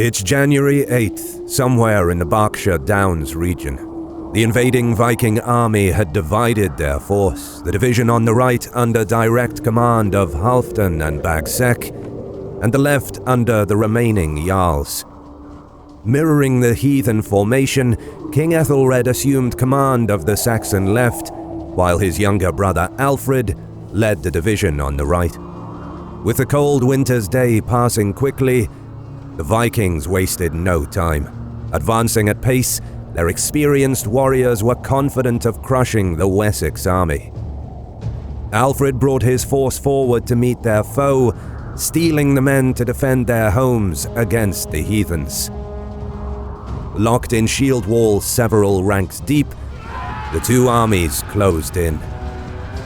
It's January 8th, somewhere in the Berkshire Downs region. The invading Viking army had divided their force, the division on the right under direct command of Halfdan and Bagsec, and the left under the remaining Jarls. Mirroring the Heathen formation, King Ethelred assumed command of the Saxon left, while his younger brother Alfred led the division on the right. With the cold winter's day passing quickly, the Vikings wasted no time. Advancing at pace, their experienced warriors were confident of crushing the Wessex army. Alfred brought his force forward to meet their foe, steeling the men to defend their homes against the heathens. Locked in shield walls several ranks deep, the two armies closed in.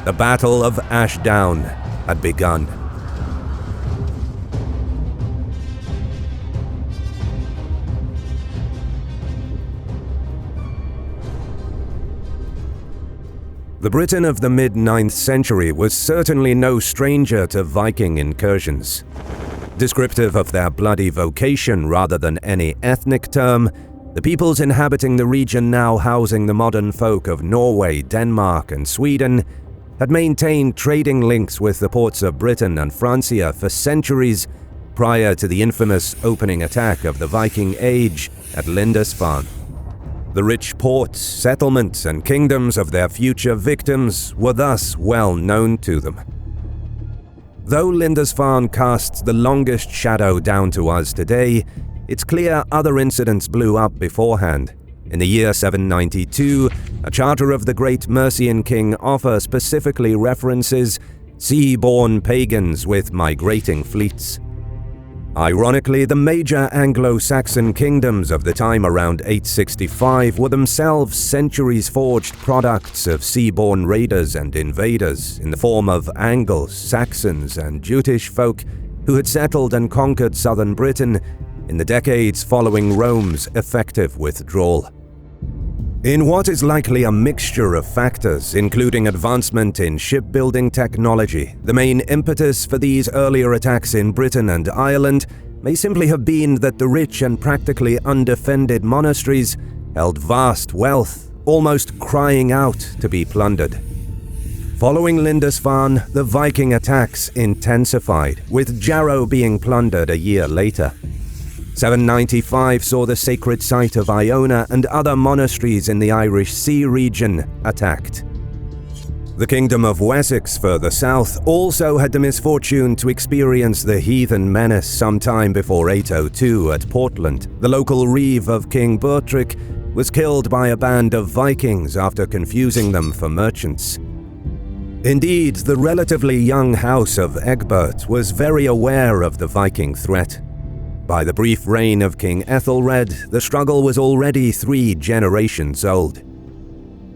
The Battle of Ashdown had begun. The Britain of the mid-9th century was certainly no stranger to Viking incursions. Descriptive of their bloody vocation rather than any ethnic term, the peoples inhabiting the region now housing the modern folk of Norway, Denmark, and Sweden had maintained trading links with the ports of Britain and Francia for centuries prior to the infamous opening attack of the Viking Age at Lindisfarne. The rich ports, settlements, and kingdoms of their future victims were thus well known to them. Though Lindisfarne casts the longest shadow down to us today, it's clear other incidents blew up beforehand. In the year 792, a charter of the great Mercian king Offa specifically references sea-borne pagans with migrating fleets. Ironically, the major Anglo-Saxon kingdoms of the time around 865 were themselves centuries-forged products of sea-borne raiders and invaders in the form of Angles, Saxons, and Jutish folk who had settled and conquered southern Britain in the decades following Rome's effective withdrawal. In what is likely a mixture of factors, including advancement in shipbuilding technology, the main impetus for these earlier attacks in Britain and Ireland may simply have been that the rich and practically undefended monasteries held vast wealth, almost crying out to be plundered. Following Lindisfarne, the Viking attacks intensified, with Jarrow being plundered a year later. 795 saw the sacred site of Iona and other monasteries in the Irish Sea region attacked. The Kingdom of Wessex further south also had the misfortune to experience the heathen menace sometime before 802 at Portland. The local reeve of King Bertric was killed by a band of Vikings after confusing them for merchants. Indeed, the relatively young house of Egbert was very aware of the Viking threat. By the brief reign of King Ethelred, the struggle was already 3 generations old.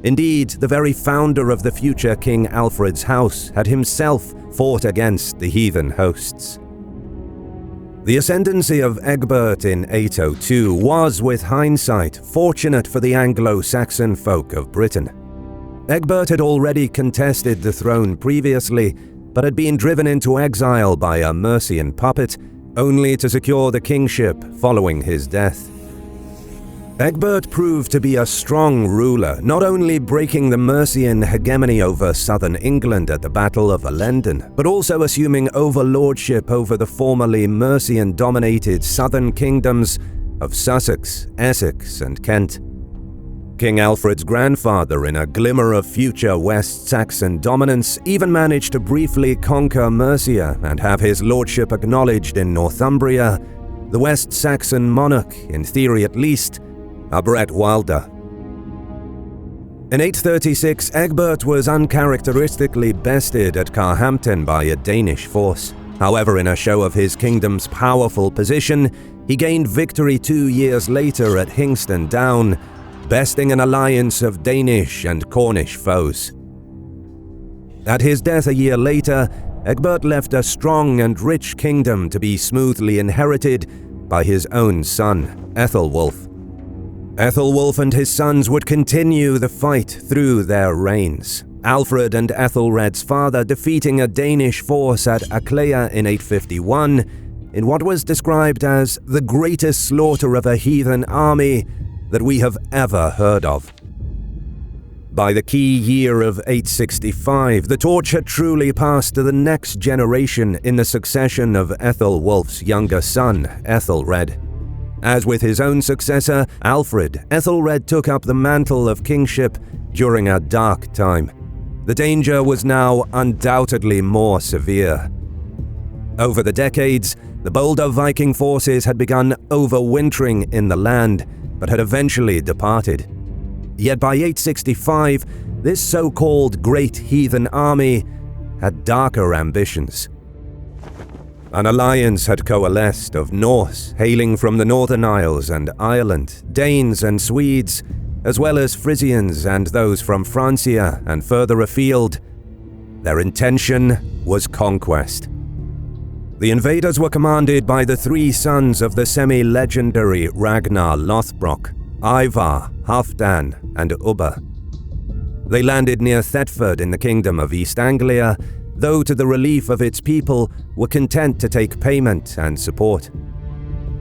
Indeed, the very founder of the future King Alfred's house had himself fought against the heathen hosts. The ascendancy of Egbert in 802 was, with hindsight, fortunate for the Anglo-Saxon folk of Britain. Egbert had already contested the throne previously, but had been driven into exile by a Mercian puppet, only to secure the kingship following his death. Egbert proved to be a strong ruler, not only breaking the Mercian hegemony over southern England at the Battle of Edington, but also assuming overlordship over the formerly Mercian-dominated southern kingdoms of Sussex, Essex, and Kent. King Alfred's grandfather, in a glimmer of future West Saxon dominance, even managed to briefly conquer Mercia and have his lordship acknowledged in Northumbria. The West Saxon monarch, in theory at least, Bret Wilder. In 836, Egbert was uncharacteristically bested at Carhampton by a Danish force. However, in a show of his kingdom's powerful position, he gained victory 2 years later at Hingston Down, besting an alliance of Danish and Cornish foes. At his death a year later, Egbert left a strong and rich kingdom to be smoothly inherited by his own son, Ethelwulf. Ethelwulf and his sons would continue the fight through their reigns. Alfred and Ethelred's father defeating a Danish force at Aclea in 851, in what was described as the greatest slaughter of a heathen army that we have ever heard of. By the key year of 865, the torch had truly passed to the next generation in the succession of Ethelwulf's younger son, Ethelred. As with his own successor, Alfred, Ethelred took up the mantle of kingship during a dark time. The danger was now undoubtedly more severe. Over the decades, the bolder Viking forces had begun overwintering in the land, but had eventually departed. Yet by 865, this so-called Great Heathen Army had darker ambitions. An alliance had coalesced of Norse hailing from the Northern Isles and Ireland, Danes and Swedes, as well as Frisians and those from Francia and further afield. Their intention was conquest. The invaders were commanded by the three sons of the semi-legendary Ragnar Lothbrok, Ivar, Halfdan, and Ubba. They landed near Thetford in the kingdom of East Anglia, though to the relief of its people were content to take payment and support.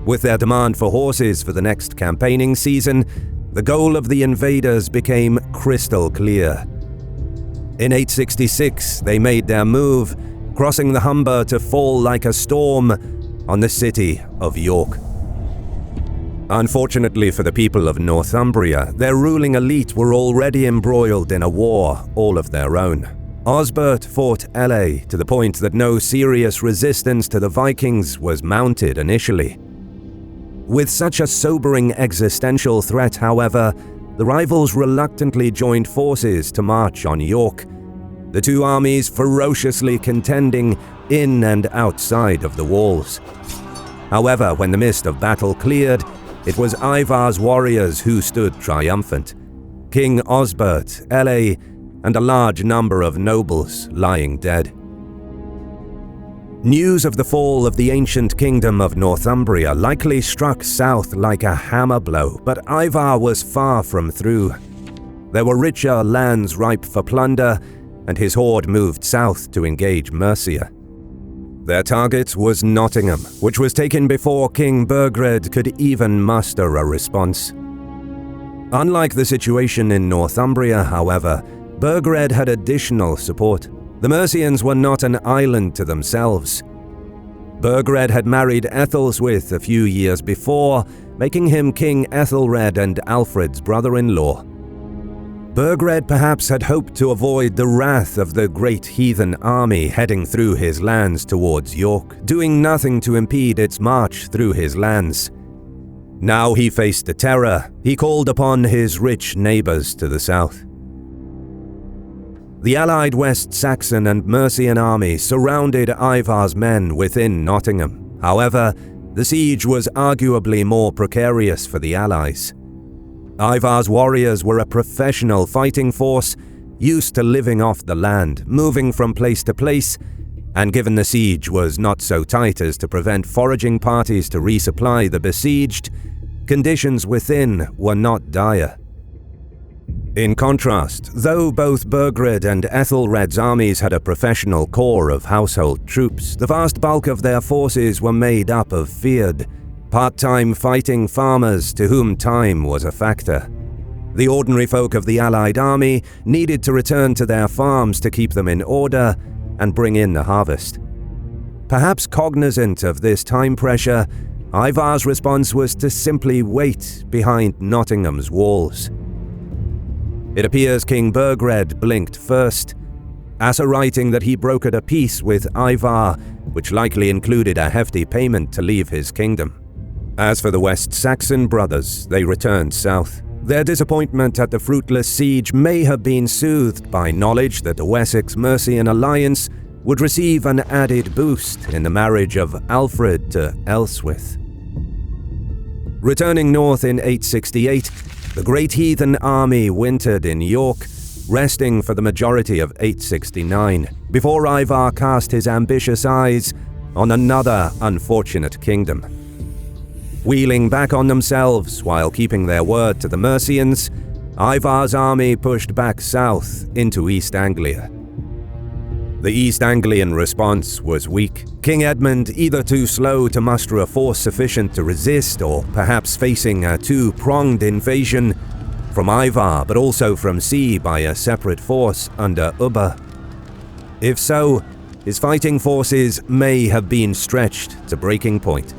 With their demand for horses for the next campaigning season, the goal of the invaders became crystal clear. In 866, they made their move, crossing the Humber to fall like a storm on the city of York. Unfortunately for the people of Northumbria, their ruling elite were already embroiled in a war all of their own. Osbert fought Ely to the point that no serious resistance to the Vikings was mounted initially. With such a sobering existential threat, however, the rivals reluctantly joined forces to march on York, the two armies ferociously contending in and outside of the walls. However, when the mist of battle cleared, it was Ivar's warriors who stood triumphant, King Osbert, Ely, and a large number of nobles lying dead. News of the fall of the ancient kingdom of Northumbria likely struck south like a hammer blow, but Ivar was far from through. There were richer lands ripe for plunder, and his horde moved south to engage Mercia. Their target was Nottingham, which was taken before King Burgred could even muster a response. Unlike the situation in Northumbria, however, Burgred had additional support. The Mercians were not an island to themselves. Burgred had married Ethelswith a few years before, making him King Ethelred and Alfred's brother-in-law. Burgred perhaps had hoped to avoid the wrath of the Great Heathen Army heading through his lands towards York, doing nothing to impede its march through his lands. Now he faced the terror. He called upon his rich neighbors to the south. The allied West Saxon and Mercian army surrounded Ivar's men within Nottingham. However, the siege was arguably more precarious for the allies. Ivar's warriors were a professional fighting force, used to living off the land, moving from place to place, and given the siege was not so tight as to prevent foraging parties to resupply the besieged, conditions within were not dire. In contrast, though both Burgred and Ethelred's armies had a professional corps of household troops, the vast bulk of their forces were made up of feared, part-time fighting farmers to whom time was a factor. The ordinary folk of the allied army needed to return to their farms to keep them in order and bring in the harvest. Perhaps cognizant of this time pressure, Ivar's response was to simply wait behind Nottingham's walls. It appears King Burgred blinked first, asserting that he brokered a peace with Ivar, which likely included a hefty payment to leave his kingdom. As for the West Saxon brothers, they returned south. Their disappointment at the fruitless siege may have been soothed by knowledge that the Wessex-Mercian alliance would receive an added boost in the marriage of Alfred to Ellsworth. Returning north in 868, the Great Heathen Army wintered in York, resting for the majority of 869, before Ivar cast his ambitious eyes on another unfortunate kingdom. Wheeling back on themselves while keeping their word to the Mercians, Ivar's army pushed back south into East Anglia. The East Anglian response was weak. King Edmund either too slow to muster a force sufficient to resist, or perhaps facing a two-pronged invasion from Ivar, but also from sea by a separate force under Ubba. If so, his fighting forces may have been stretched to breaking point.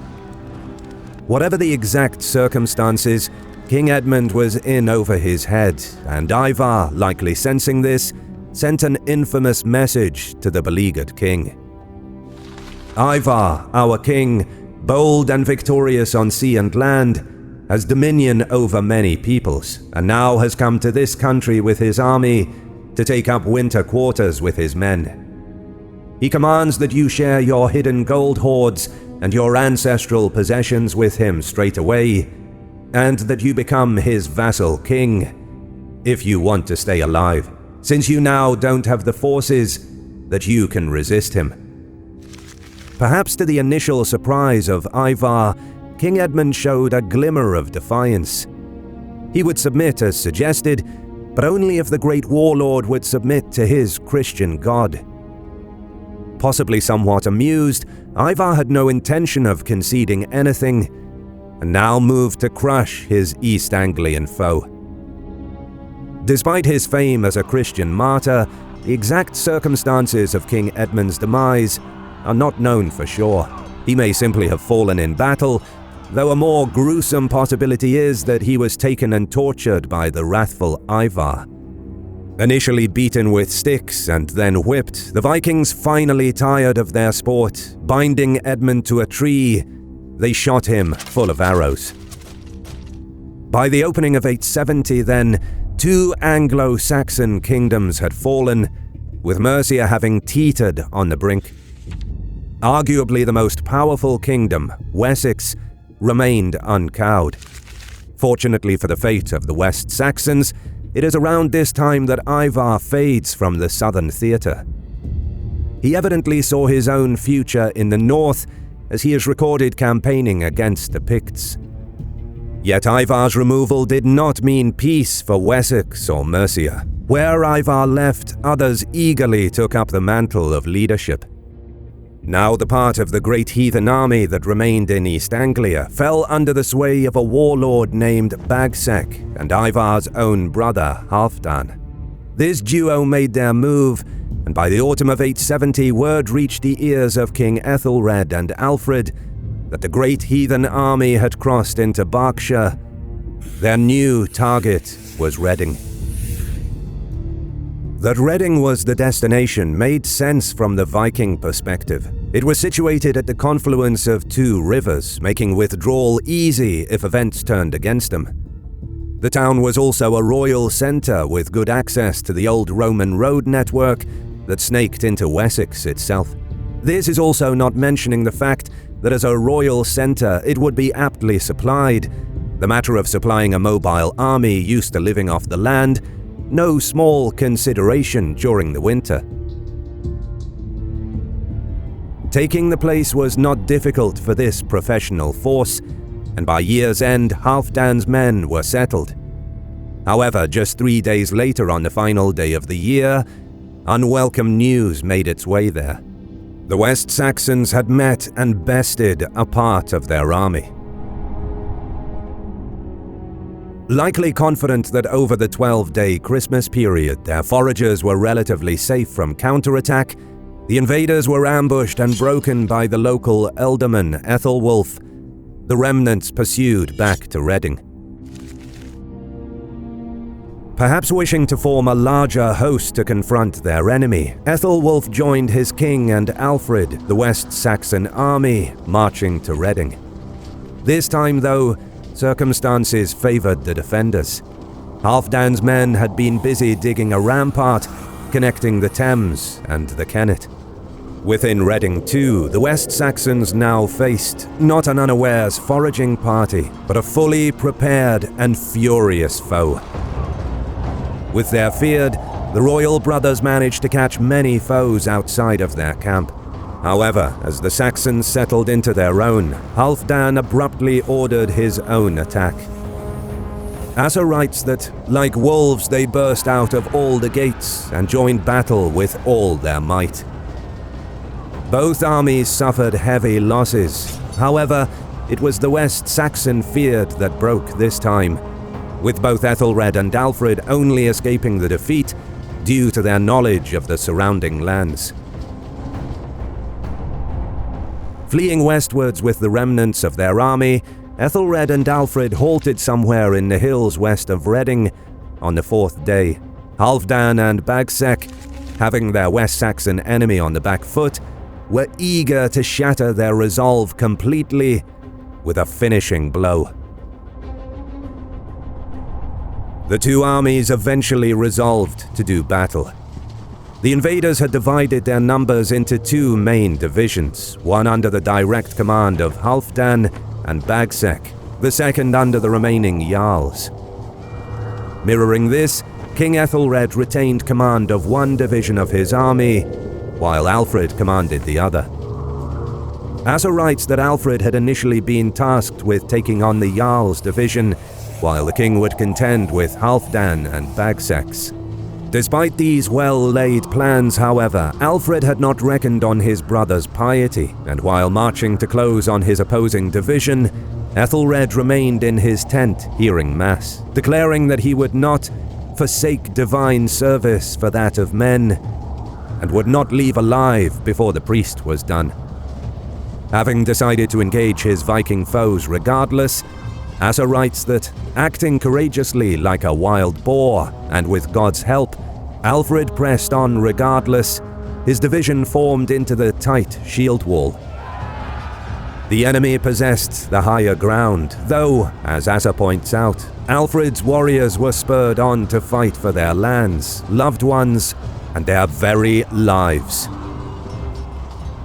Whatever the exact circumstances, King Edmund was in over his head, and Ivar, likely sensing this, sent an infamous message to the beleaguered king. Ivar, our king, bold and victorious on sea and land, has dominion over many peoples, and now has come to this country with his army to take up winter quarters with his men. He commands that you share your hidden gold hoards and your ancestral possessions with him straight away, and that you become his vassal king, if you want to stay alive, since you now don't have the forces that you can resist him. Perhaps to the initial surprise of Ivar, King Edmund showed a glimmer of defiance. He would submit as suggested, but only if the great warlord would submit to his Christian God. Possibly somewhat amused, Ivar had no intention of conceding anything, and now moved to crush his East Anglian foe. Despite his fame as a Christian martyr, the exact circumstances of King Edmund's demise are not known for sure. He may simply have fallen in battle, though a more gruesome possibility is that he was taken and tortured by the wrathful Ivar. Initially beaten with sticks and then whipped, the Vikings finally tired of their sport. Binding Edmund to a tree, they shot him full of arrows. By the opening of 870 then, 2 Anglo-Saxon kingdoms had fallen, with Mercia having teetered on the brink. Arguably the most powerful kingdom, Wessex, remained uncowed. Fortunately for the fate of the West Saxons, it is around this time that Ivar fades from the southern theatre. He evidently saw his own future in the north, as he is recorded campaigning against the Picts. Yet Ivar's removal did not mean peace for Wessex or Mercia. Where Ivar left, others eagerly took up the mantle of leadership. Now the part of the great heathen army that remained in East Anglia fell under the sway of a warlord named Bagsec and Ivar's own brother Halfdan. This duo made their move, and by the autumn of 870 word reached the ears of King Ethelred and Alfred that the great heathen army had crossed into Berkshire. Their new target was Reading. That Reading was the destination made sense from the Viking perspective. It was situated at the confluence of 2 rivers, making withdrawal easy if events turned against them. The town was also a royal centre with good access to the old Roman road network that snaked into Wessex itself. This is also not mentioning the fact that as a royal centre it would be aptly supplied. The matter of supplying a mobile army used to living off the land, no small consideration during the winter. Taking the place was not difficult for this professional force, and by year's end Halfdan's men were settled. However, just 3 days later on the final day of the year, unwelcome news made its way there. The West Saxons had met and bested a part of their army. Likely confident that over the 12-day Christmas period their foragers were relatively safe from counterattack, the invaders were ambushed and broken by the local ealdorman Ethelwulf. The remnants pursued back to Reading. Perhaps wishing to form a larger host to confront their enemy, Ethelwulf joined his king and Alfred, the West Saxon army, marching to Reading. This time, though, circumstances favoured the defenders. Halfdan's men had been busy digging a rampart connecting the Thames and the Kennet. Within Reading too, the West Saxons now faced not an unawares foraging party, but a fully prepared and furious foe. With their feared, the royal brothers managed to catch many foes outside of their camp. However, as the Saxons settled into their own, Halfdan abruptly ordered his own attack. Asa writes that, like wolves, they burst out of all the gates and joined battle with all their might. Both armies suffered heavy losses. However, it was the West Saxon feared that broke this time, with both Ethelred and Alfred only escaping the defeat due to their knowledge of the surrounding lands. Fleeing westwards with the remnants of their army, Ethelred and Alfred halted somewhere in the hills west of Reading on the fourth day. Halfdan and Bagsec, having their West Saxon enemy on the back foot, were eager to shatter their resolve completely with a finishing blow. The two armies eventually resolved to do battle. The invaders had divided their numbers into two main divisions, one under the direct command of Halfdan and Bagsec, the second under the remaining Jarls. Mirroring this, King Ethelred retained command of one division of his army, while Alfred commanded the other. Asa writes that Alfred had initially been tasked with taking on the Jarl's division, while the king would contend with Halfdan and Bagsec's. Despite these well-laid plans, however, Alfred had not reckoned on his brother's piety, and while marching to close on his opposing division, Ethelred remained in his tent hearing mass, declaring that he would not forsake divine service for that of men, and would not leave alive before the priest was done. Having decided to engage his Viking foes regardless, Asa writes that, acting courageously like a wild boar, and with God's help, Alfred pressed on regardless. His division formed into the tight shield wall. The enemy possessed the higher ground, though, as Asa points out, Alfred's warriors were spurred on to fight for their lands, loved ones, and their very lives.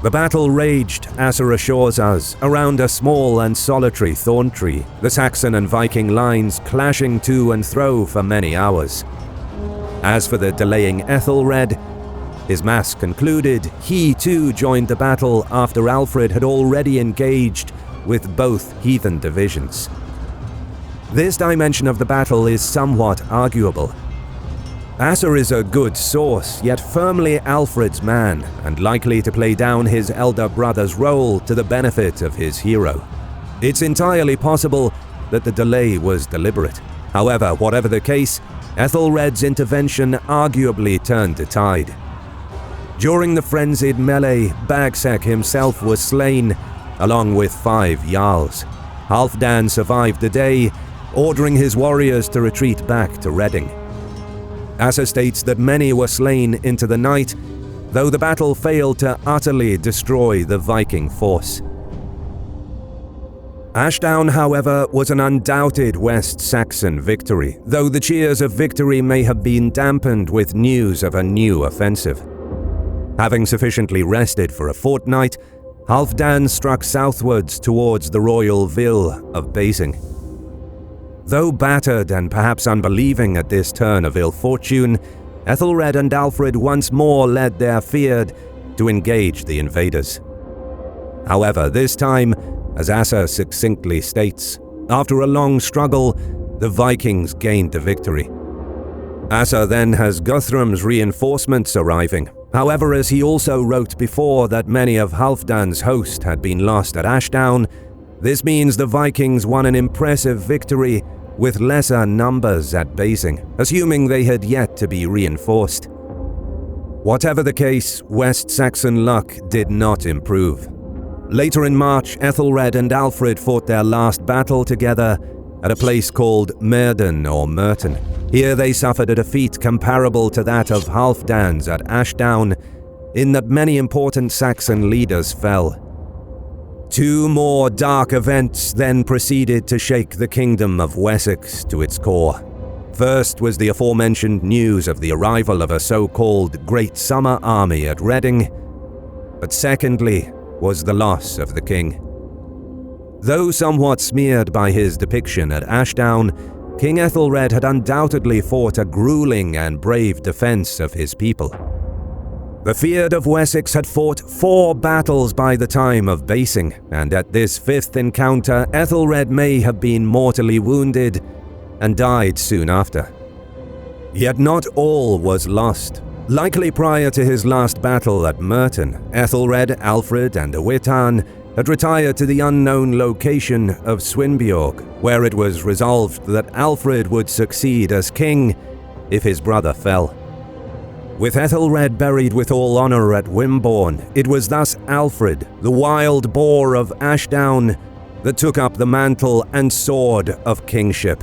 The battle raged, Asa assures us, around a small and solitary thorn tree, the Saxon and Viking lines clashing to and fro for many hours. As for the delaying Ethelred, his mass concluded, he too joined the battle after Alfred had already engaged with both heathen divisions. This dimension of the battle is somewhat arguable. Asa is a good source, yet firmly Alfred's man, and likely to play down his elder brother's role to the benefit of his hero. It's entirely possible that the delay was deliberate. However, whatever the case, Ethelred's intervention arguably turned the tide. During the frenzied melee, Bagsec himself was slain, along with 5 Jarls. Halfdan survived the day, ordering his warriors to retreat back to Reading. Asa states that many were slain into the night, though the battle failed to utterly destroy the Viking force. Ashdown, however, was an undoubted West Saxon victory, though the cheers of victory may have been dampened with news of a new offensive. Having sufficiently rested for a fortnight, Halfdan struck southwards towards the royal ville of Basing. Though battered and perhaps unbelieving at this turn of ill fortune, Ethelred and Alfred once more led their feared to engage the invaders. However, this time, as Asa succinctly states, after a long struggle, the Vikings gained the victory. Asa then has Guthrum's reinforcements arriving. However, as he also wrote before that many of Halfdan's host had been lost at Ashdown, this means the Vikings won an impressive victory with lesser numbers at Basing, assuming they had yet to be reinforced. Whatever the case, West Saxon luck did not improve. Later in March, Ethelred and Alfred fought their last battle together at a place called Merden or Merton. Here they suffered a defeat comparable to that of Halfdan's at Ashdown, in that many important Saxon leaders fell. 2 more dark events then proceeded to shake the kingdom of Wessex to its core. First was the aforementioned news of the arrival of a so-called Great Summer Army at Reading, but secondly was the loss of the king. Though somewhat smeared by his depiction at Ashdown, King Ethelred had undoubtedly fought a grueling and brave defense of his people. The feared of Wessex had fought 4 battles by the time of Basing, and at this 5th encounter, Ethelred may have been mortally wounded, and died soon after. Yet not all was lost. Likely prior to his last battle at Merton, Ethelred, Alfred, and Witan had retired to the unknown location of Swinbjorg, where it was resolved that Alfred would succeed as king if his brother fell. With Ethelred buried with all honor at Wimborne, it was thus Alfred, the wild boar of Ashdown, that took up the mantle and sword of kingship.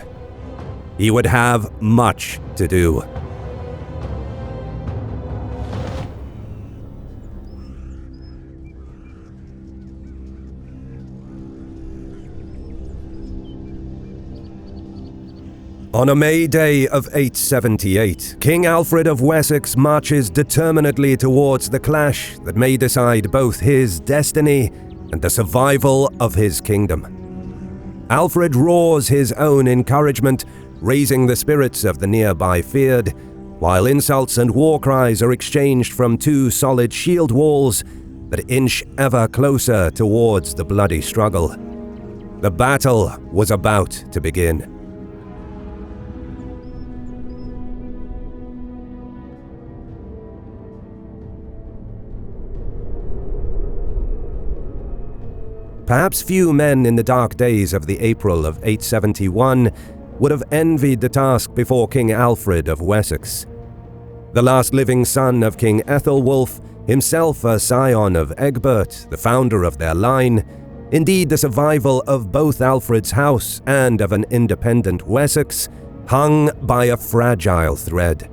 He would have much to do. On a May day of 878, King Alfred of Wessex marches determinedly towards the clash that may decide both his destiny and the survival of his kingdom. Alfred roars his own encouragement, raising the spirits of the nearby feared, while insults and war cries are exchanged from two solid shield walls that inch ever closer towards the bloody struggle. The battle was about to begin. Perhaps few men in the dark days of the April of 871 would have envied the task before King Alfred of Wessex. The last living son of King Ethelwulf, himself a scion of Egbert, the founder of their line, indeed the survival of both Alfred's house and of an independent Wessex, hung by a fragile thread.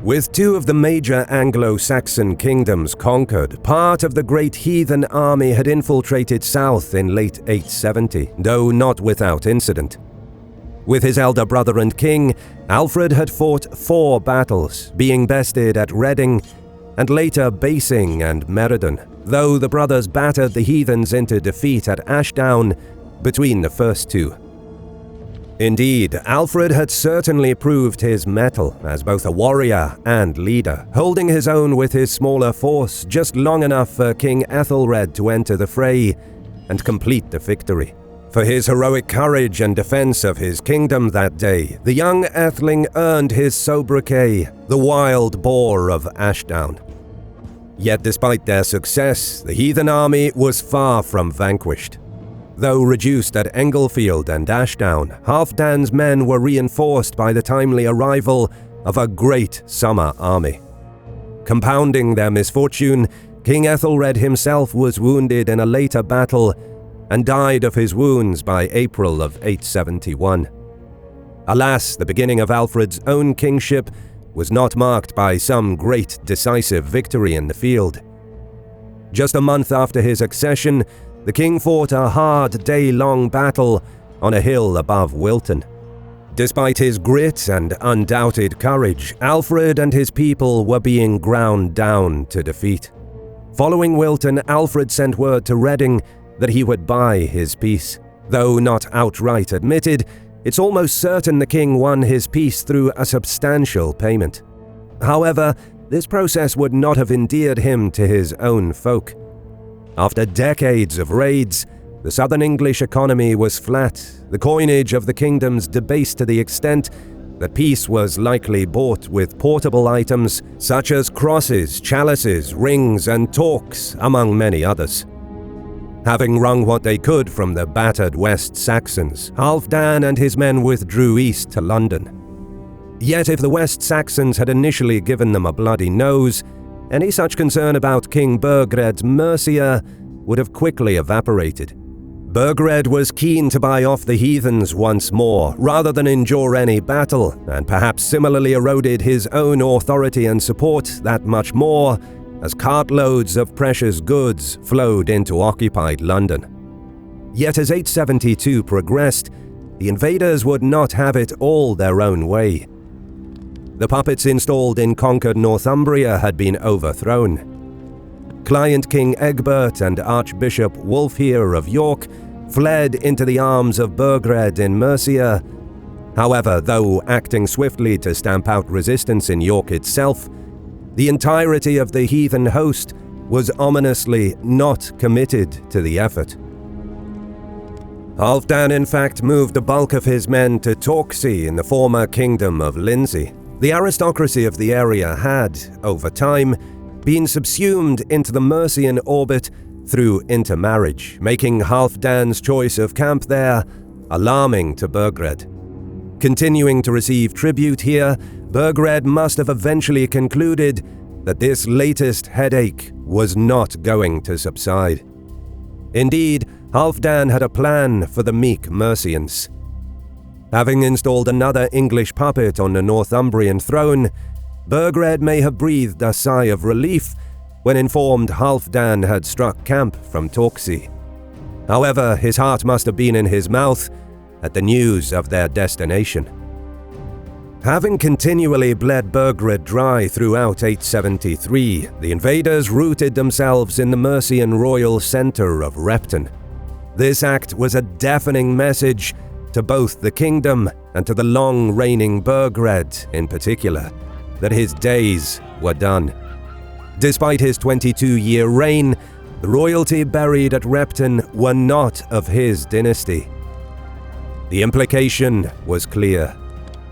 With two of the major Anglo-Saxon kingdoms conquered, part of the great Heathen army had infiltrated south in late 870, though not without incident. With his elder brother and king, Alfred had fought 4 battles, being bested at Reading, and later Basing and Meriden, though the brothers battered the heathens into defeat at Ashdown between the first two. Indeed, Alfred had certainly proved his mettle as both a warrior and leader, holding his own with his smaller force just long enough for King Ethelred to enter the fray and complete the victory. For his heroic courage and defense of his kingdom that day, the young Atheling earned his sobriquet, the Wild Boar of Ashdown. Yet despite their success, the heathen army was far from vanquished. Though reduced at Englefield and Ashdown, Halfdan's men were reinforced by the timely arrival of a great summer army. Compounding their misfortune, King Ethelred himself was wounded in a later battle and died of his wounds by April of 871. Alas, the beginning of Alfred's own kingship was not marked by some great decisive victory in the field. Just a month after his accession, the king fought a hard day-long battle on a hill above Wilton. Despite his grit and undoubted courage, Alfred and his people were being ground down to defeat. Following Wilton, Alfred sent word to Reading that he would buy his peace. Though not outright admitted, it's almost certain the king won his peace through a substantial payment. However, this process would not have endeared him to his own folk. After decades of raids, the southern English economy was flat, the coinage of the kingdoms debased to the extent that peace was likely bought with portable items such as crosses, chalices, rings, and torques, among many others. Having wrung what they could from the battered West Saxons, Halfdan and his men withdrew east to London. Yet if the West Saxons had initially given them a bloody nose, any such concern about King Burgred's Mercia would have quickly evaporated. Burgred was keen to buy off the heathens once more, rather than endure any battle, and perhaps similarly eroded his own authority and support that much more as cartloads of precious goods flowed into occupied London. Yet as 872 progressed, the invaders would not have it all their own way. The puppets installed in conquered Northumbria had been overthrown. Client King Egbert and Archbishop Wulfhere of York fled into the arms of Burgred in Mercia. However, though acting swiftly to stamp out resistance in York itself, the entirety of the heathen host was ominously not committed to the effort. Halfdan in fact moved the bulk of his men to Torksey in the former kingdom of Lindsey. The aristocracy of the area had, over time, been subsumed into the Mercian orbit through intermarriage, making Halfdan's choice of camp there alarming to Burgred. Continuing to receive tribute here, Burgred must have eventually concluded that this latest headache was not going to subside. Indeed, Halfdan had a plan for the meek Mercians. Having installed another English puppet on the Northumbrian throne, Burgred may have breathed a sigh of relief when informed Halfdan had struck camp from Torksey. However, his heart must have been in his mouth at the news of their destination. Having continually bled Burgred dry throughout 873, the invaders rooted themselves in the Mercian royal centre of Repton. This act was a deafening message to both the kingdom and to the long-reigning Burgred in particular, that his days were done. Despite his 22-year reign, the royalty buried at Repton were not of his dynasty. The implication was clear.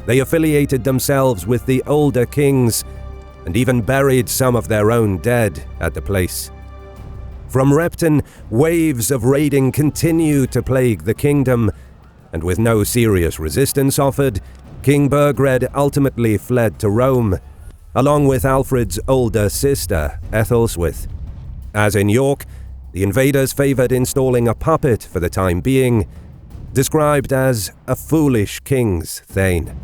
They affiliated themselves with the older kings and even buried some of their own dead at the place. From Repton, waves of raiding continued to plague the kingdom, and with no serious resistance offered, King Burgred ultimately fled to Rome, along with Alfred's older sister, Ethelswith. As in York, the invaders favoured installing a puppet for the time being, described as a foolish king's thane.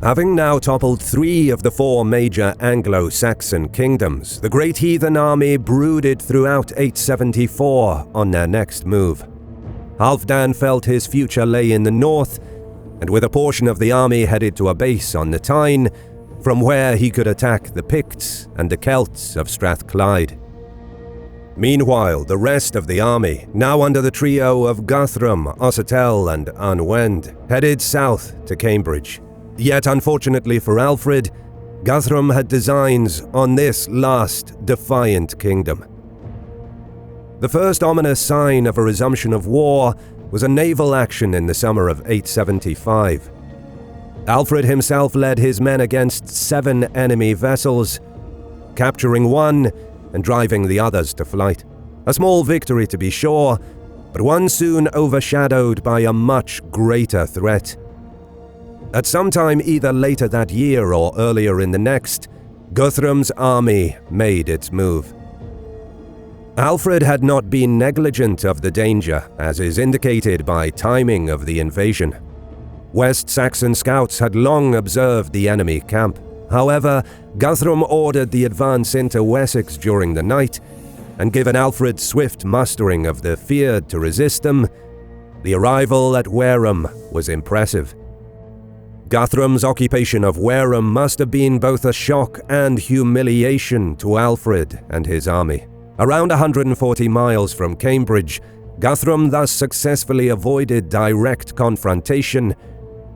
Having now toppled 3 of the 4 major Anglo-Saxon kingdoms, the great heathen army brooded throughout 874 on their next move. Halfdan felt his future lay in the north, and with a portion of the army headed to a base on the Tyne, from where he could attack the Picts and the Celts of Strathclyde. Meanwhile, the rest of the army, now under the trio of Guthrum, Ossatel and Anwend, headed south to Cambridge. Yet unfortunately for Alfred, Guthrum had designs on this last defiant kingdom. The first ominous sign of a resumption of war was a naval action in the summer of 875. Alfred himself led his men against 7 enemy vessels, capturing one and driving the others to flight. A small victory to be sure, but one soon overshadowed by a much greater threat. At some time either later that year or earlier in the next, Guthrum's army made its move. Alfred had not been negligent of the danger, as is indicated by timing of the invasion. West Saxon scouts had long observed the enemy camp. However, Guthrum ordered the advance into Wessex during the night, and given Alfred's swift mustering of the feared to resist them, the arrival at Wareham was impressive. Guthrum's occupation of Wareham must have been both a shock and humiliation to Alfred and his army. Around 140 miles from Cambridge, Guthrum thus successfully avoided direct confrontation,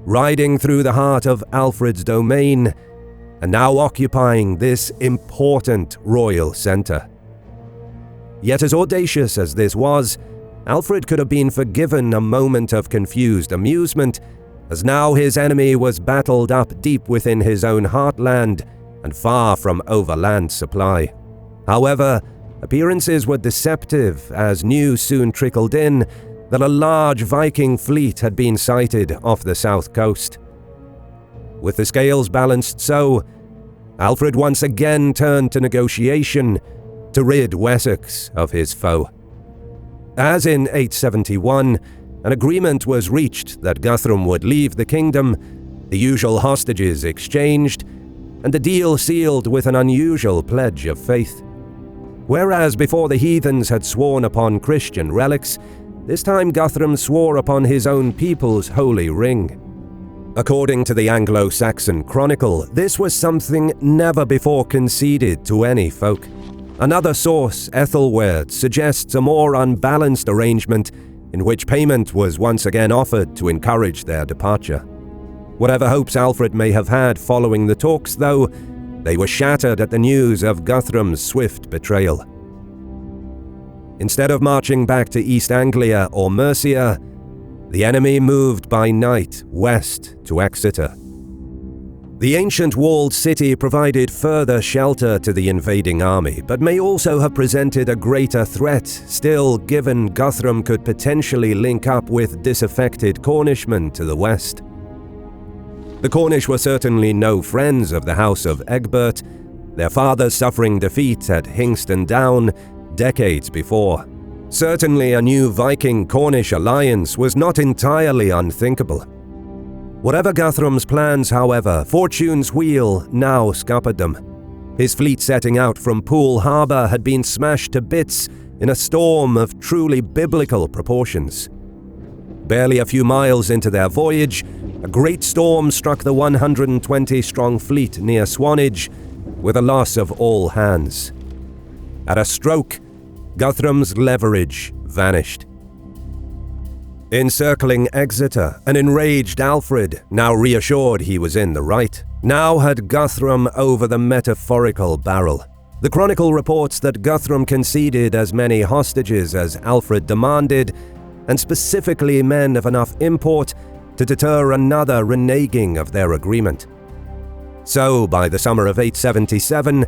riding through the heart of Alfred's domain, and now occupying this important royal centre. Yet as audacious as this was, Alfred could have been forgiven a moment of confused amusement, as now his enemy was battled up deep within his own heartland and far from overland supply. However, appearances were deceptive, as news soon trickled in that a large Viking fleet had been sighted off the south coast. With the scales balanced so, Alfred once again turned to negotiation to rid Wessex of his foe. As in 871, an agreement was reached that Guthrum would leave the kingdom, the usual hostages exchanged, and the deal sealed with an unusual pledge of faith. Whereas before the heathens had sworn upon Christian relics, this time Guthrum swore upon his own people's holy ring. According to the Anglo-Saxon Chronicle, this was something never before conceded to any folk. Another source, Ethelred, suggests a more unbalanced arrangement in which payment was once again offered to encourage their departure. Whatever hopes Alfred may have had following the talks, though, they were shattered at the news of Guthrum's swift betrayal. Instead of marching back to East Anglia or Mercia, the enemy moved by night west to Exeter. The ancient walled city provided further shelter to the invading army, but may also have presented a greater threat still, given Guthrum could potentially link up with disaffected Cornishmen to the west. The Cornish were certainly no friends of the House of Egbert, their father suffering defeat at Hingston Down decades before. Certainly a new Viking-Cornish alliance was not entirely unthinkable. Whatever Guthrum's plans, however, fortune's wheel now scuppered them. His fleet setting out from Poole Harbour had been smashed to bits in a storm of truly biblical proportions. Barely a few miles into their voyage, a great storm struck the 120-strong fleet near Swanage, with a loss of all hands. At a stroke, Guthrum's leverage vanished. Encircling Exeter, an enraged Alfred, now reassured he was in the right, now had Guthrum over the metaphorical barrel. The Chronicle reports that Guthrum conceded as many hostages as Alfred demanded, and specifically men of enough import to deter another reneging of their agreement. So, by the summer of 877,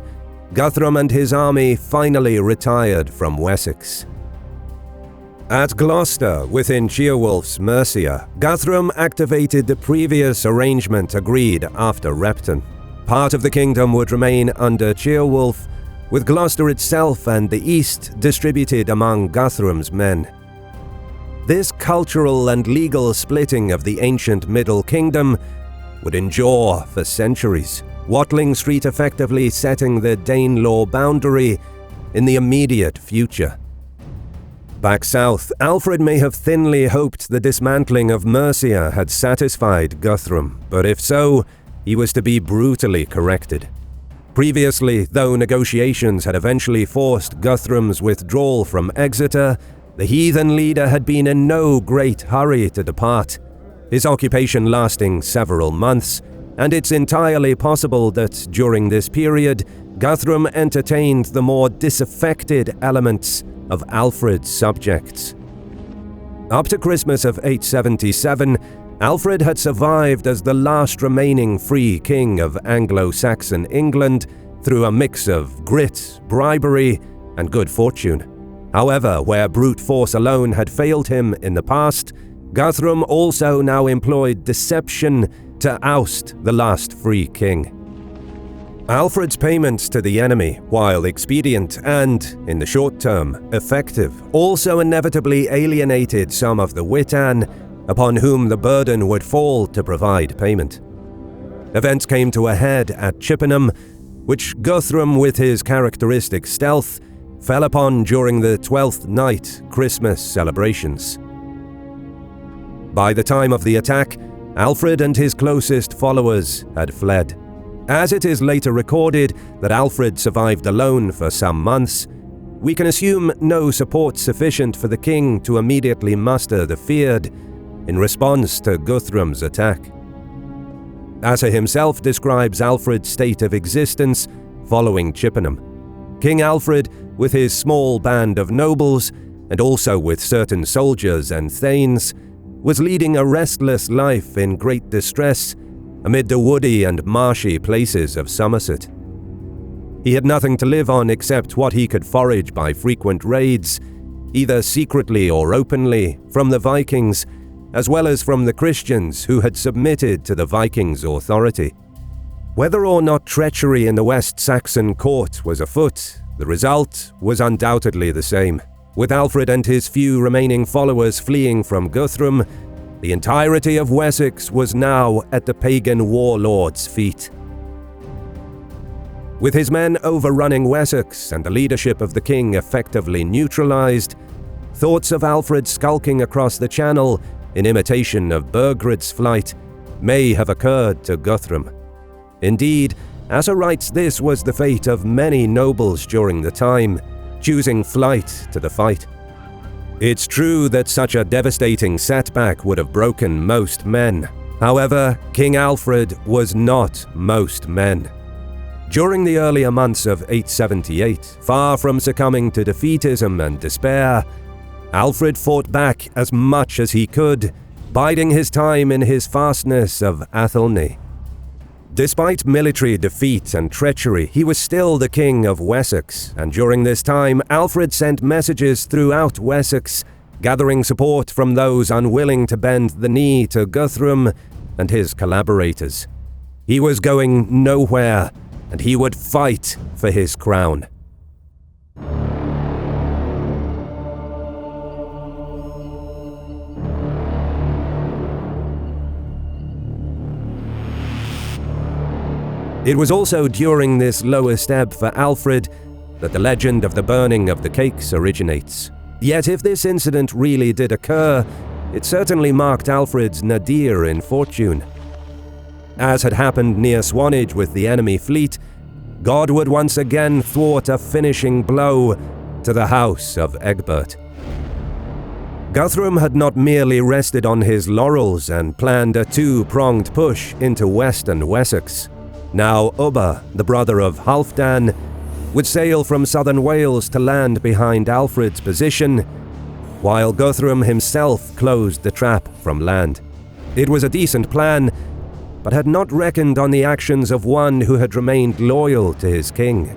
Guthrum and his army finally retired from Wessex. At Gloucester, within Ceolwulf's Mercia, Guthrum activated the previous arrangement agreed after Repton. Part of the kingdom would remain under Ceolwulf, with Gloucester itself and the east distributed among Guthrum's men. This cultural and legal splitting of the ancient Middle Kingdom would endure for centuries, Watling Street effectively setting the Danelaw boundary in the immediate future. Back south, Alfred may have thinly hoped the dismantling of Mercia had satisfied Guthrum, but if so, he was to be brutally corrected. Previously, though negotiations had eventually forced Guthrum's withdrawal from Exeter, the heathen leader had been in no great hurry to depart, his occupation lasting several months, and it's entirely possible that during this period, Guthrum entertained the more disaffected elements of Alfred's subjects. Up to Christmas of 877, Alfred had survived as the last remaining free king of Anglo-Saxon England through a mix of grit, bribery, and good fortune. However, where brute force alone had failed him in the past, Guthrum also now employed deception to oust the last free king. Alfred's payments to the enemy, while expedient and, in the short term, effective, also inevitably alienated some of the Witan, upon whom the burden would fall to provide payment. Events came to a head at Chippenham, which Guthrum, with his characteristic stealth, fell upon during the 12th night Christmas celebrations. By the time of the attack, Alfred and his closest followers had fled. As it is later recorded that Alfred survived alone for some months, we can assume no support sufficient for the king to immediately muster the feared in response to Guthrum's attack. Asser himself describes Alfred's state of existence following Chippenham. King Alfred, with his small band of nobles, and also with certain soldiers and thanes, was leading a restless life in great distress amid the woody and marshy places of Somerset. He had nothing to live on except what he could forage by frequent raids, either secretly or openly, from the Vikings, as well as from the Christians who had submitted to the Vikings' authority. Whether or not treachery in the West Saxon court was afoot, the result was undoubtedly the same. With Alfred and his few remaining followers fleeing from Guthrum, the entirety of Wessex was now at the pagan warlord's feet. With his men overrunning Wessex and the leadership of the king effectively neutralized, thoughts of Alfred skulking across the Channel in imitation of Burgred's flight may have occurred to Guthrum. Indeed, Asser writes this was the fate of many nobles during the time, choosing flight to the fight. It's true that such a devastating setback would have broken most men. However, King Alfred was not most men. During the earlier months of 878, far from succumbing to defeatism and despair, Alfred fought back as much as he could, biding his time in his fastness of Athelney. Despite military defeat and treachery, he was still the king of Wessex, and during this time Alfred sent messages throughout Wessex, gathering support from those unwilling to bend the knee to Guthrum and his collaborators. He was going nowhere, and he would fight for his crown. It was also during this lowest ebb for Alfred that the legend of the burning of the cakes originates. Yet if this incident really did occur, it certainly marked Alfred's nadir in fortune. As had happened near Swanage with the enemy fleet, God would once again thwart a finishing blow to the house of Egbert. Guthrum had not merely rested on his laurels and planned a two-pronged push into western Wessex. Now Ubba, the brother of Halfdan, would sail from southern Wales to land behind Alfred's position, while Guthrum himself closed the trap from land. It was a decent plan, but had not reckoned on the actions of one who had remained loyal to his king.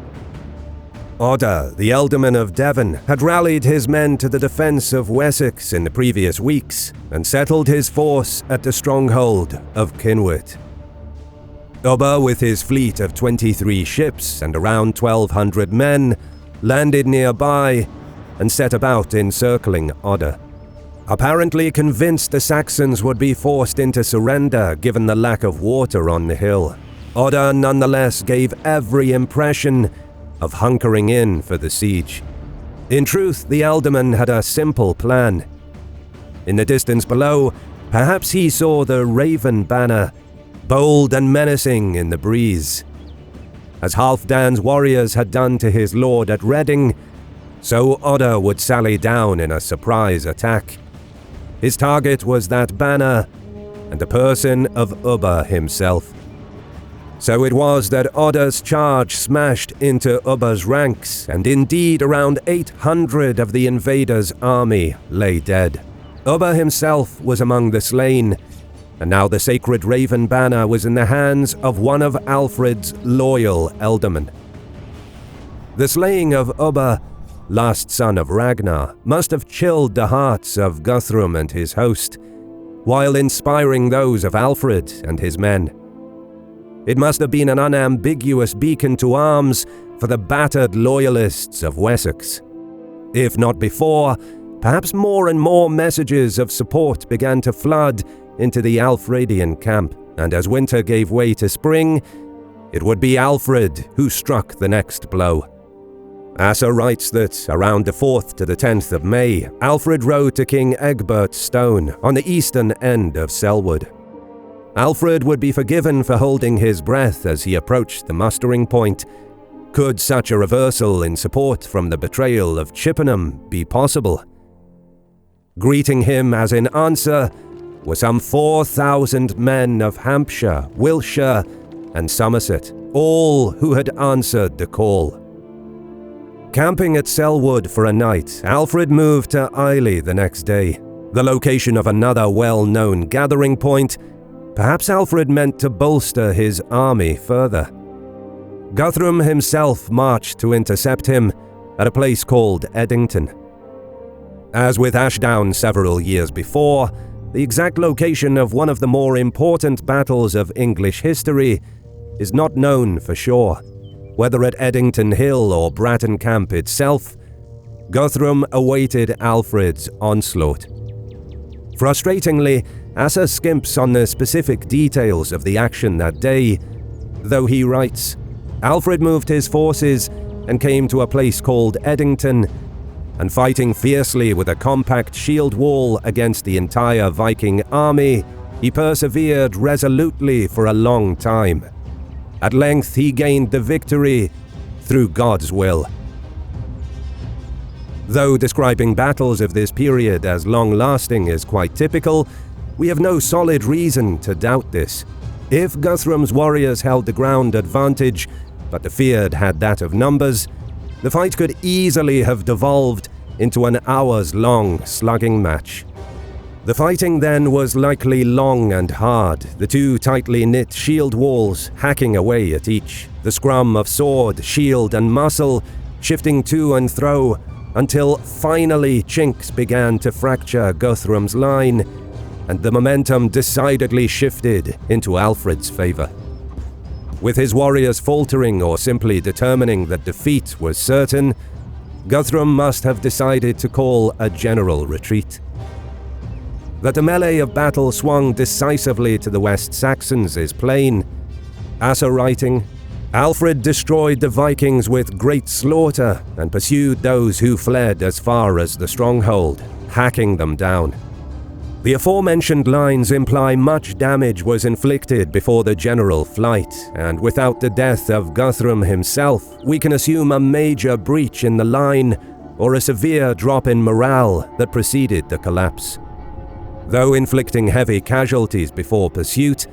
Odda, the ealdorman of Devon, had rallied his men to the defence of Wessex in the previous weeks and settled his force at the stronghold of Kinwit. Ubba, with his fleet of 23 ships and around 1,200 men, landed nearby and set about encircling Odda. Apparently convinced the Saxons would be forced into surrender given the lack of water on the hill, Odda nonetheless gave every impression of hunkering in for the siege. In truth, the ealdorman had a simple plan. In the distance below, perhaps he saw the Raven banner, bold and menacing in the breeze. As Halfdan's warriors had done to his lord at Reading, so Odda would sally down in a surprise attack. His target was that banner and the person of Ubba himself. So it was that Odda's charge smashed into Ubba's ranks, and indeed around 800 of the invaders' army lay dead. Ubba himself was among the slain, and now the sacred Raven banner was in the hands of one of Alfred's loyal ealdormen. The slaying of Ubba, last son of Ragnar, must have chilled the hearts of Guthrum and his host, while inspiring those of Alfred and his men. It must have been an unambiguous beacon to arms for the battered loyalists of Wessex. If not before, perhaps more and more messages of support began to flood into the Alfredian camp, and as winter gave way to spring, it would be Alfred who struck the next blow. Asser writes that around the 4th to the 10th of May, Alfred rode to King Egbert's stone on the eastern end of Selwood. Alfred would be forgiven for holding his breath as he approached the mustering point. Could such a reversal in support from the betrayal of Chippenham be possible? Greeting him as in answer were some 4,000 men of Hampshire, Wiltshire, and Somerset, all who had answered the call. Camping at Selwood for a night, Alfred moved to Ely the next day, the location of another well-known gathering point. Perhaps Alfred meant to bolster his army further. Guthrum himself marched to intercept him at a place called Edington. As with Ashdown several years before, the exact location of one of the more important battles of English history is not known for sure. Whether at Edington Hill or Bratton Camp itself, Guthrum awaited Alfred's onslaught. Frustratingly, Asser skimps on the specific details of the action that day, though he writes, Alfred moved his forces and came to a place called Edington, and fighting fiercely with a compact shield wall against the entire Viking army, he persevered resolutely for a long time. At length he gained the victory through God's will. Though describing battles of this period as long-lasting is quite typical, we have no solid reason to doubt this. If Guthrum's warriors held the ground advantage, but the feared had that of numbers, the fight could easily have devolved into an hours-long slugging match. The fighting then was likely long and hard, the two tightly knit shield walls hacking away at each, the scrum of sword, shield and muscle shifting to and fro, until finally chinks began to fracture Guthrum's line, and the momentum decidedly shifted into Alfred's favour. With his warriors faltering or simply determining that defeat was certain, Guthrum must have decided to call a general retreat. That the melee of battle swung decisively to the West Saxons is plain. Asser writing, Alfred destroyed the Vikings with great slaughter and pursued those who fled as far as the stronghold, hacking them down. The aforementioned lines imply much damage was inflicted before the general flight, and without the death of Guthrum himself, we can assume a major breach in the line or a severe drop in morale that preceded the collapse. Though inflicting heavy casualties before pursuit,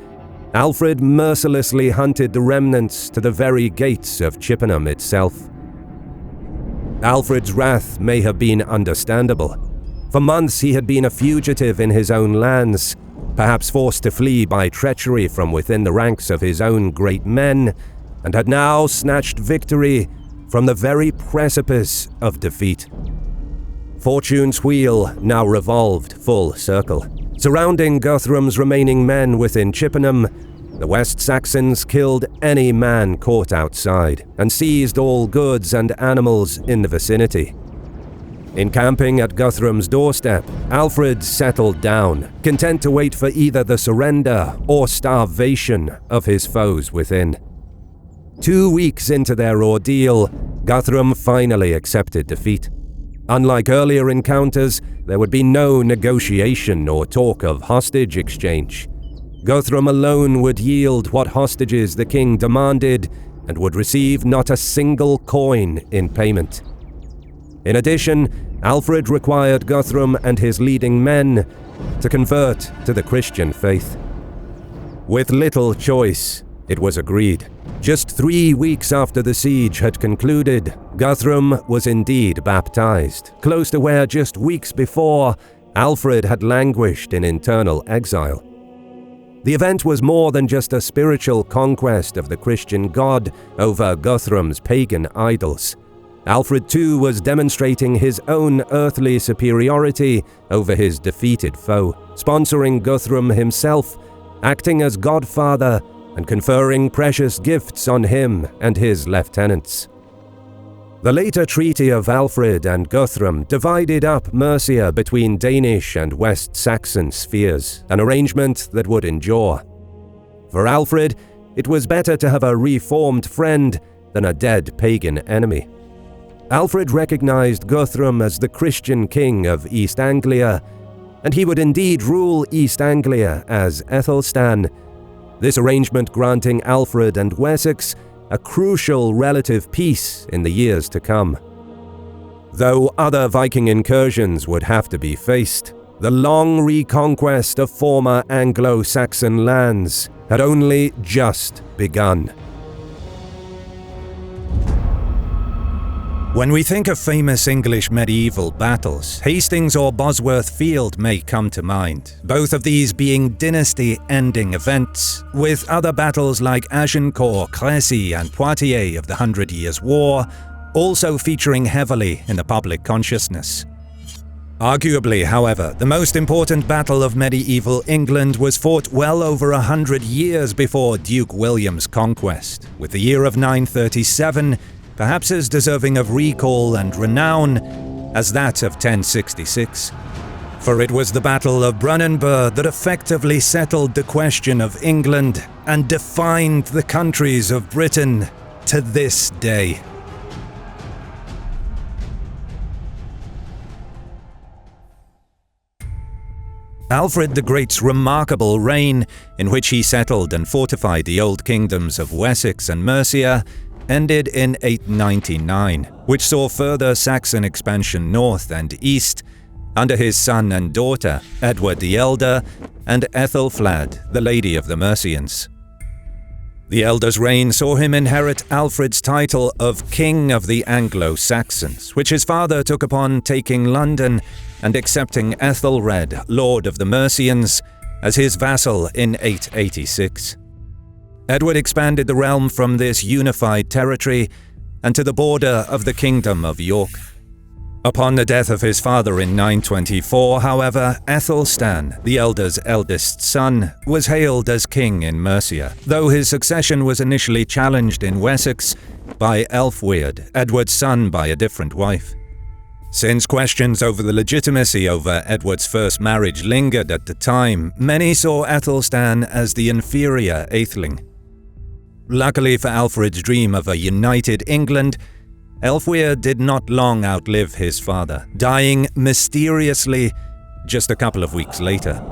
Alfred mercilessly hunted the remnants to the very gates of Chippenham itself. Alfred's wrath may have been understandable. For months he had been a fugitive in his own lands, perhaps forced to flee by treachery from within the ranks of his own great men, and had now snatched victory from the very precipice of defeat. Fortune's wheel now revolved full circle. Surrounding Guthrum's remaining men within Chippenham, the West Saxons killed any man caught outside and seized all goods and animals in the vicinity. Encamping at Guthrum's doorstep, Alfred settled down, content to wait for either the surrender or starvation of his foes within. 2 weeks into their ordeal, Guthrum finally accepted defeat. Unlike earlier encounters, there would be no negotiation or talk of hostage exchange. Guthrum alone would yield what hostages the king demanded and would receive not a single coin in payment. In addition, Alfred required Guthrum and his leading men to convert to the Christian faith. With little choice, it was agreed. Just 3 weeks after the siege had concluded, Guthrum was indeed baptized, close to where just weeks before, Alfred had languished in internal exile. The event was more than just a spiritual conquest of the Christian God over Guthrum's pagan idols. Alfred too was demonstrating his own earthly superiority over his defeated foe, sponsoring Guthrum himself, acting as godfather and conferring precious gifts on him and his lieutenants. The later treaty of Alfred and Guthrum divided up Mercia between Danish and West Saxon spheres, an arrangement that would endure. For Alfred, it was better to have a reformed friend than a dead pagan enemy. Alfred recognized Guthrum as the Christian king of East Anglia, and he would indeed rule East Anglia as Athelstan, this arrangement granting Alfred and Wessex a crucial relative peace in the years to come. Though other Viking incursions would have to be faced, the long reconquest of former Anglo-Saxon lands had only just begun. When we think of famous English medieval battles, Hastings or Bosworth Field may come to mind, both of these being dynasty-ending events, with other battles like Agincourt, Crécy and Poitiers of the 100 Years' War also featuring heavily in the public consciousness. Arguably, however, the most important battle of medieval England was fought well over 100 years before Duke William's conquest, with the year of 937 perhaps as deserving of recall and renown as that of 1066. For it was the Battle of Brunanburh that effectively settled the question of England and defined the countries of Britain to this day. Alfred the Great's remarkable reign, in which he settled and fortified the old kingdoms of Wessex and Mercia, ended in 899, which saw further Saxon expansion north and east under his son and daughter, Edward the Elder and Ethelfled, the Lady of the Mercians. The elder's reign saw him inherit Alfred's title of King of the Anglo-Saxons, which his father took upon taking London and accepting Ethelred, Lord of the Mercians, as his vassal in 886. Edward expanded the realm from this unified territory and to the border of the Kingdom of York. Upon the death of his father in 924, however, Athelstan, the elder's eldest son, was hailed as king in Mercia, though his succession was initially challenged in Wessex by Ælfweard, Edward's son by a different wife. Since questions over the legitimacy over Edward's first marriage lingered at the time, many saw Athelstan as the inferior Atheling. Luckily for Alfred's dream of a united England, Ælfweard did not long outlive his father, dying mysteriously just a couple of weeks later.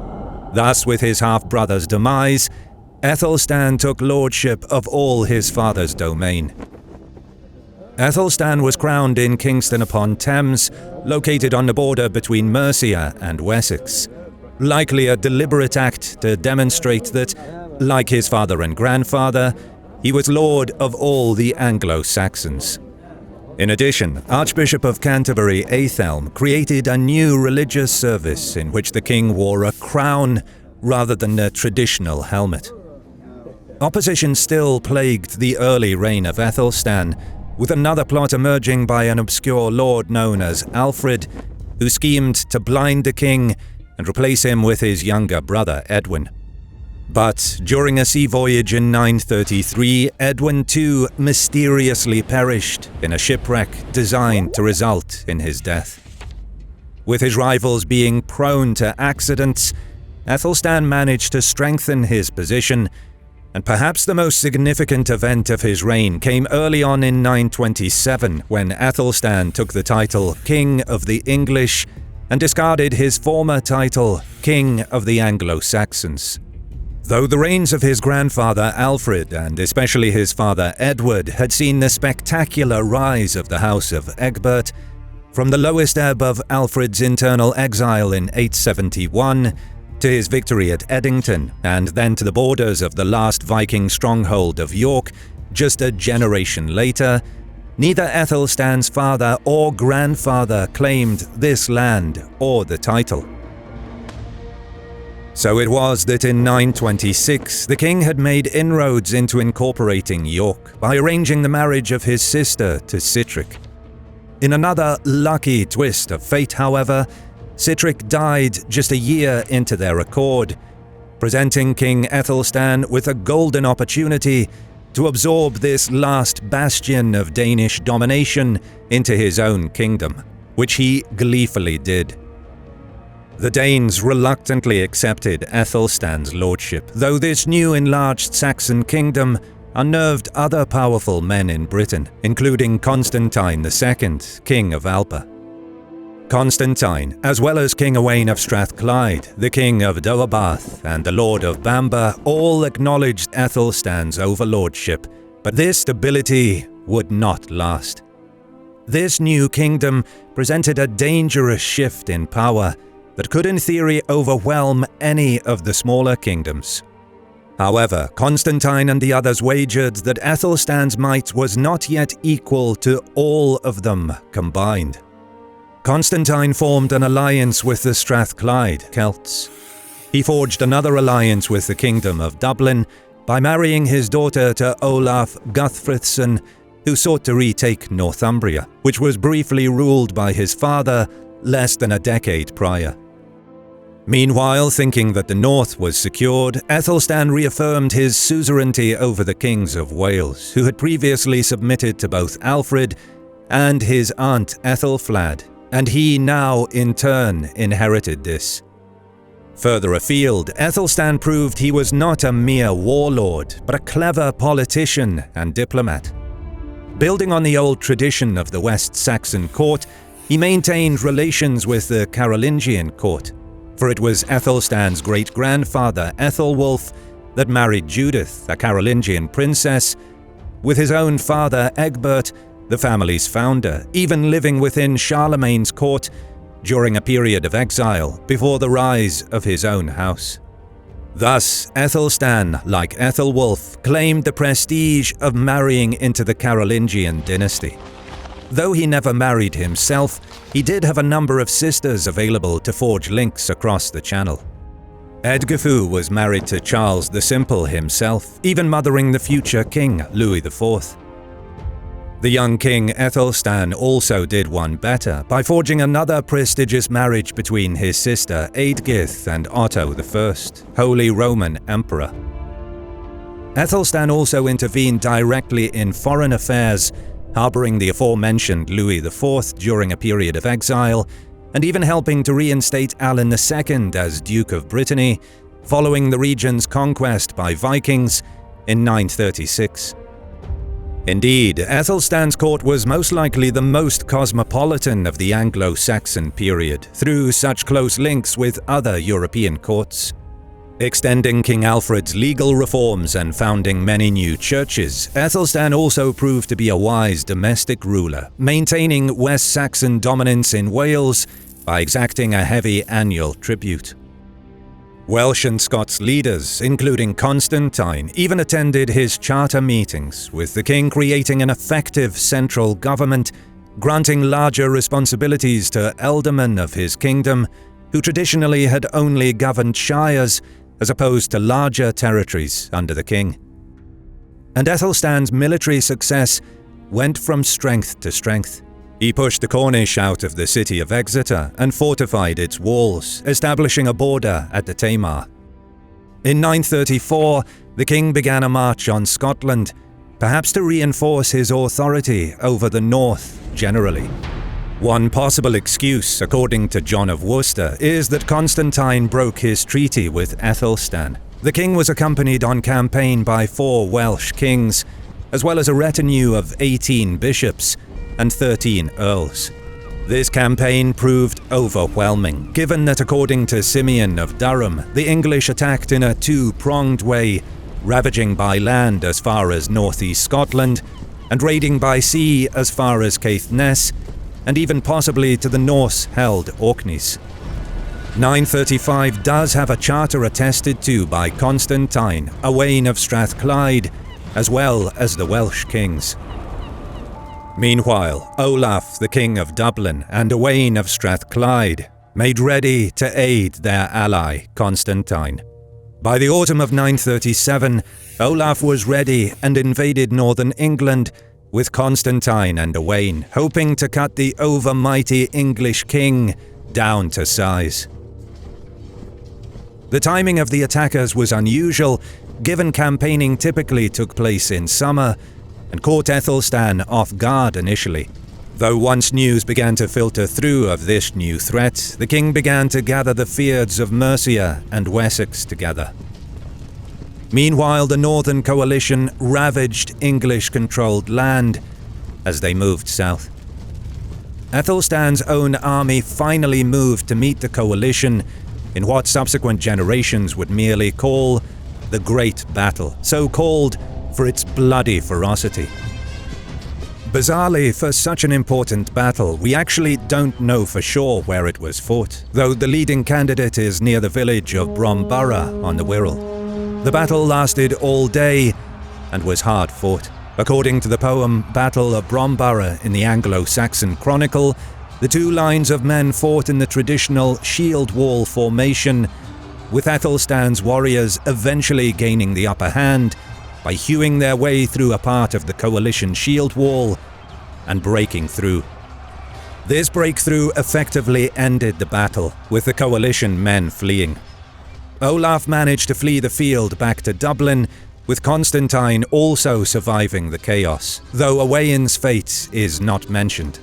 Thus, with his half-brother's demise, Athelstan took lordship of all his father's domain. Athelstan was crowned in Kingston-upon-Thames, located on the border between Mercia and Wessex, likely a deliberate act to demonstrate that, like his father and grandfather, he was lord of all the Anglo-Saxons. In addition, Archbishop of Canterbury Athelm created a new religious service in which the king wore a crown rather than the traditional helmet. Opposition still plagued the early reign of Athelstan, with another plot emerging by an obscure lord known as Alfred, who schemed to blind the king and replace him with his younger brother Edwin. But during a sea voyage in 933, Edwin too mysteriously perished in a shipwreck designed to result in his death. With his rivals being prone to accidents, Athelstan managed to strengthen his position, and perhaps the most significant event of his reign came early on in 927, when Athelstan took the title King of the English and discarded his former title King of the Anglo-Saxons. Though the reigns of his grandfather Alfred, and especially his father Edward, had seen the spectacular rise of the House of Egbert, from the lowest ebb of Alfred's internal exile in 871 to his victory at Edington, and then to the borders of the last Viking stronghold of York just a generation later, neither Athelstan's father or grandfather claimed this land or the title. So it was that in 926, the king had made inroads into incorporating York by arranging the marriage of his sister to Sitric. In another lucky twist of fate, however, Sitric died just a year into their accord, presenting King Athelstan with a golden opportunity to absorb this last bastion of Danish domination into his own kingdom, which he gleefully did. The Danes reluctantly accepted Athelstan's lordship, though this new enlarged Saxon kingdom unnerved other powerful men in Britain, including Constantine II, King of Alba. Constantine, as well as King Owain of Strathclyde, the King of Delabath, and the Lord of Bamber, all acknowledged Athelstan's overlordship, but this stability would not last. This new kingdom presented a dangerous shift in power that could in theory overwhelm any of the smaller kingdoms. However, Constantine and the others wagered that Athelstan's might was not yet equal to all of them combined. Constantine formed an alliance with the Strathclyde Celts. He forged another alliance with the Kingdom of Dublin by marrying his daughter to Olaf Guthfrithson, who sought to retake Northumbria, which was briefly ruled by his father less than a decade prior. Meanwhile, thinking that the north was secured, Athelstan reaffirmed his suzerainty over the kings of Wales, who had previously submitted to both Alfred and his aunt Ethelflad, and he now, in turn, inherited this. Further afield, Athelstan proved he was not a mere warlord, but a clever politician and diplomat. Building on the old tradition of the West Saxon court, he maintained relations with the Carolingian court, for it was Athelstan's great-grandfather Ethelwulf that married Judith, a Carolingian princess, with his own father Egbert, the family's founder, even living within Charlemagne's court during a period of exile before the rise of his own house. Thus, Athelstan, like Ethelwulf, claimed the prestige of marrying into the Carolingian dynasty. Though he never married himself, he did have a number of sisters available to forge links across the channel. Edgifu was married to Charles the Simple himself, even mothering the future king Louis IV. The young king Athelstan also did one better by forging another prestigious marriage between his sister Eadgith and Otto I, Holy Roman Emperor. Athelstan also intervened directly in foreign affairs, harboring the aforementioned Louis IV during a period of exile, and even helping to reinstate Alan II as Duke of Brittany, following the region's conquest by Vikings in 936. Indeed, Athelstan's court was most likely the most cosmopolitan of the Anglo-Saxon period, through such close links with other European courts. Extending King Alfred's legal reforms and founding many new churches, Athelstan also proved to be a wise domestic ruler, maintaining West Saxon dominance in Wales by exacting a heavy annual tribute. Welsh and Scots leaders, including Constantine, even attended his charter meetings, with the king creating an effective central government, granting larger responsibilities to ealdormen of his kingdom, who traditionally had only governed shires as opposed to larger territories under the king. And Athelstan's military success went from strength to strength. He pushed the Cornish out of the city of Exeter and fortified its walls, establishing a border at the Tamar. In 934, the king began a march on Scotland, perhaps to reinforce his authority over the north generally. One possible excuse, according to John of Worcester, is that Constantine broke his treaty with Athelstan. The king was accompanied on campaign by 4 Welsh kings, as well as a retinue of 18 bishops and 13 earls. This campaign proved overwhelming, given that according to Simeon of Durham, the English attacked in a two-pronged way, ravaging by land as far as northeast Scotland, and raiding by sea as far as Caithness, and even possibly to the Norse-held Orkneys. 935 does have a charter attested to by Constantine, Owain of Strathclyde, as well as the Welsh kings. Meanwhile, Olaf, the King of Dublin, and Owain of Strathclyde made ready to aid their ally, Constantine. By the autumn of 937, Olaf was ready and invaded northern England, with Constantine and Owain hoping to cut the overmighty English king down to size. The timing of the attackers was unusual, given campaigning typically took place in summer, and caught Athelstan off guard initially. Though once news began to filter through of this new threat, the king began to gather the fiefs of Mercia and Wessex together. Meanwhile, the Northern Coalition ravaged English-controlled land as they moved south. Athelstan's own army finally moved to meet the coalition in what subsequent generations would merely call the Great Battle, so called for its bloody ferocity. Bizarrely, for such an important battle, we actually don't know for sure where it was fought, though the leading candidate is near the village of Bromborough on the Wirral. The battle lasted all day and was hard fought. According to the poem Battle of Bromborough in the Anglo-Saxon Chronicle, the 2 lines of men fought in the traditional shield wall formation, with Athelstan's warriors eventually gaining the upper hand by hewing their way through a part of the coalition shield wall and breaking through. This breakthrough effectively ended the battle, with the coalition men fleeing. Olaf managed to flee the field back to Dublin, with Constantine also surviving the chaos, though Owain's fate is not mentioned.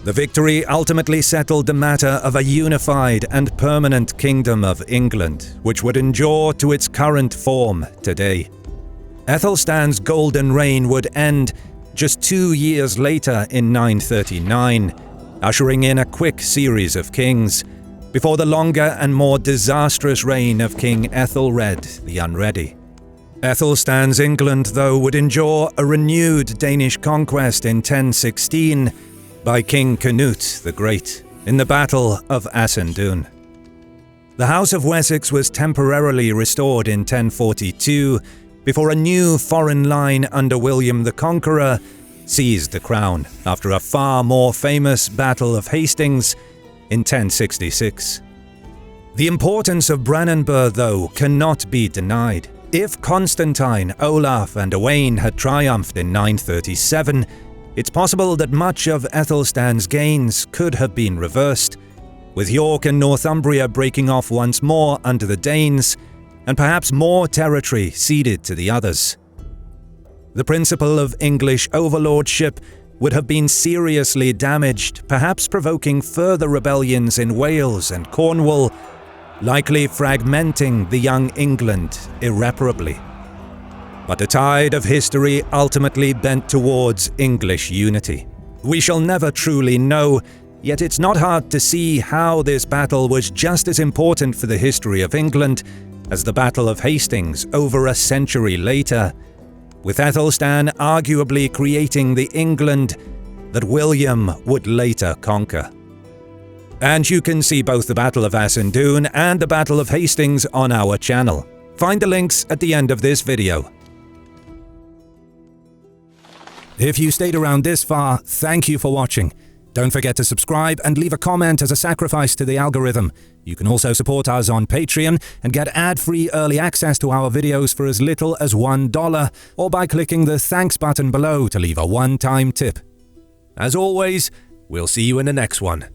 The victory ultimately settled the matter of a unified and permanent kingdom of England, which would endure to its current form today. Athelstan's golden reign would end just 2 years later in 939, ushering in a quick series of kings, before the longer and more disastrous reign of King Ethelred the Unready. Athelstan's England, though, would endure a renewed Danish conquest in 1016 by King Canute the Great in the Battle of Ashdown. The House of Wessex was temporarily restored in 1042, before a new foreign line under William the Conqueror seized the crown after a far more famous Battle of Hastings in 1066. The importance of Brandenburg, though, cannot be denied. If Constantine, Olaf, and Owain had triumphed in 937, it's possible that much of Athelstan's gains could have been reversed, with York and Northumbria breaking off once more under the Danes, and perhaps more territory ceded to the others. The principle of English overlordship would have been seriously damaged, perhaps provoking further rebellions in Wales and Cornwall, likely fragmenting the young England irreparably. But the tide of history ultimately bent towards English unity. We shall never truly know, yet it's not hard to see how this battle was just as important for the history of England as the Battle of Hastings over a century later, with Athelstan arguably creating the England that William would later conquer. And you can see both the Battle of Ashdown and the Battle of Hastings on our channel. Find the links at the end of this video. If you stayed around this far, thank you for watching. Don't forget to subscribe and leave a comment as a sacrifice to the algorithm. You can also support us on Patreon and get ad-free early access to our videos for as little as $1, or by clicking the thanks button below to leave a one-time tip. As always, we'll see you in the next one.